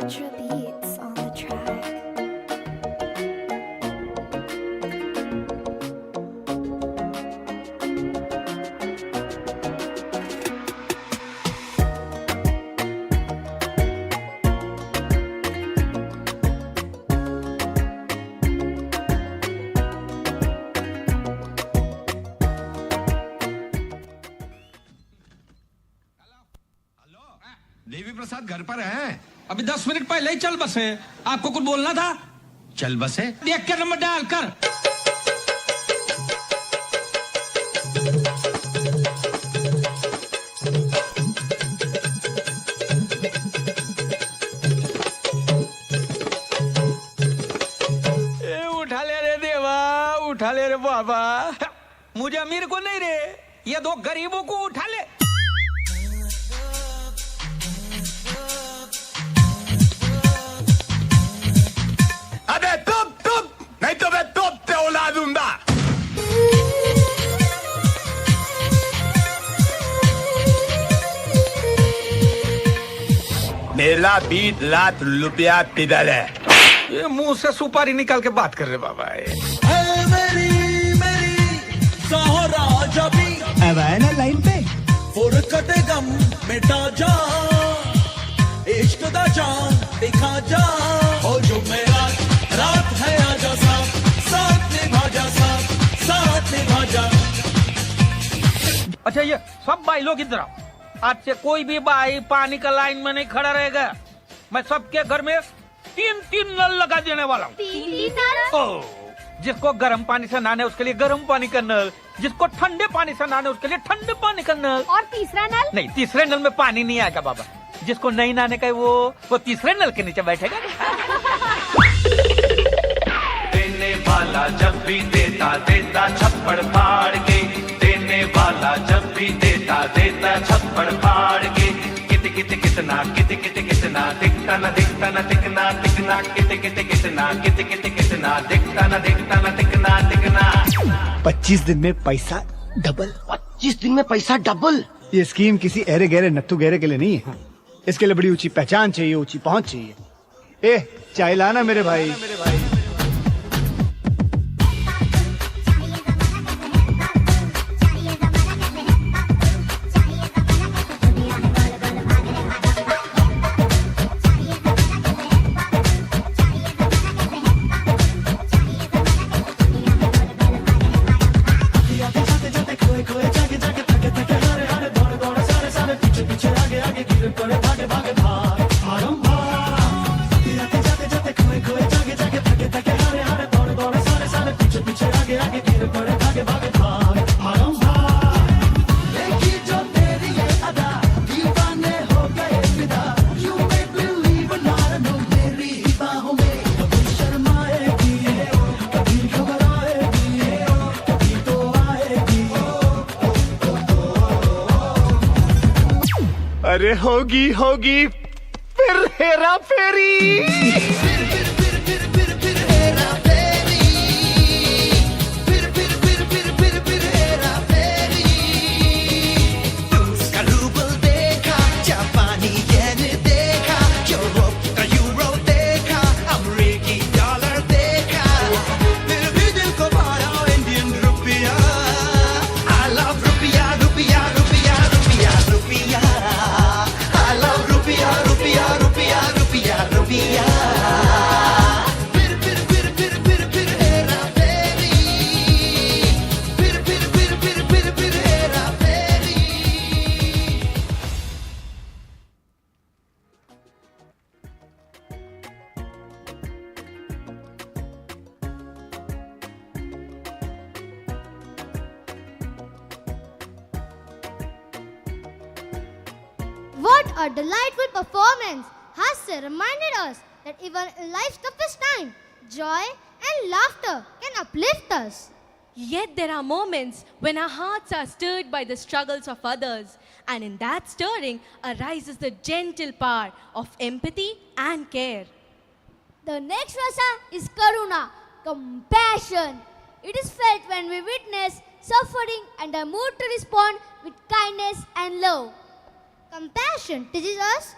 Ultra beats on the track. Devi Prasad घर पर हैं? अभी 10 मिनट पहले ही चल बसे। आपको कुछ बोलना था? चल बसे। देख के नंबर डाल कर। उठा ले रे देवा, उठा ले रे बाबा। मुझे अमीर को नहीं रे, ये दो गरीबों को उठा ले। अबे तुप नहीं तो मैं तोपते औलाद दूंगा। मेरा 20 लाख रुपया किधर है? ये मुंह से सुपारी निकाल के बात कर रहे बाबा। अब आए ना लाइन पे फुरकते गम मिटा जा, इश्क दा जान दिखा जा, हो जो मेरा रात है आजा साथ निभा जा, साथ निभा जा। अच्छा ये सब भाई लोग इधर आओ। आज से कोई भी भाई पानी का लाइन में नहीं खड़ा रहेगा। मैं सबके घर में 3 नल लगा देने वाला हूँ। जिसको गर्म पानी से नहाने उसके लिए गर्म पानी का नल, जिसको ठंडे पानी से नहाने उसके लिए ठंडे पानी का नल। और तीसरा नल? नहीं, तीसरे नल में पानी नहीं आएगा बाबा। जिसको नहीं नहाने का वो तीसरे नल के नीचे बैठेगा। देने वाला जब भी देता देता छप्पड़ फाड़ के, देने वाला जब भी देता देता छप्पड़ फाड़ के। कितना कितना दिखता न दिखता न दिखना दिखना, कितना कितना दिखता न दिखता न दिखना दिखना। 25 दिन में पैसा डबल। 25 दिन में पैसा डबल? ये स्कीम किसी अरे गहरे नत्थु गहरे के लिए नहीं है। इसके लिए बड़ी ऊंची पहचान चाहिए, ऊंची पहुंच चाहिए। ए चाय लाना मेरे भाई। अरे होगी होगी फिर हेरा फेरी। What a delightful performance! Hasya reminded us that even in life's toughest time, joy and laughter can uplift us. Yet there are moments when our hearts are stirred by the struggles of others, and in that stirring arises the gentle power of empathy and care. The next rasa is karuna, compassion. It is felt when we witness suffering and are moved to respond with kindness and love. Compassion teaches us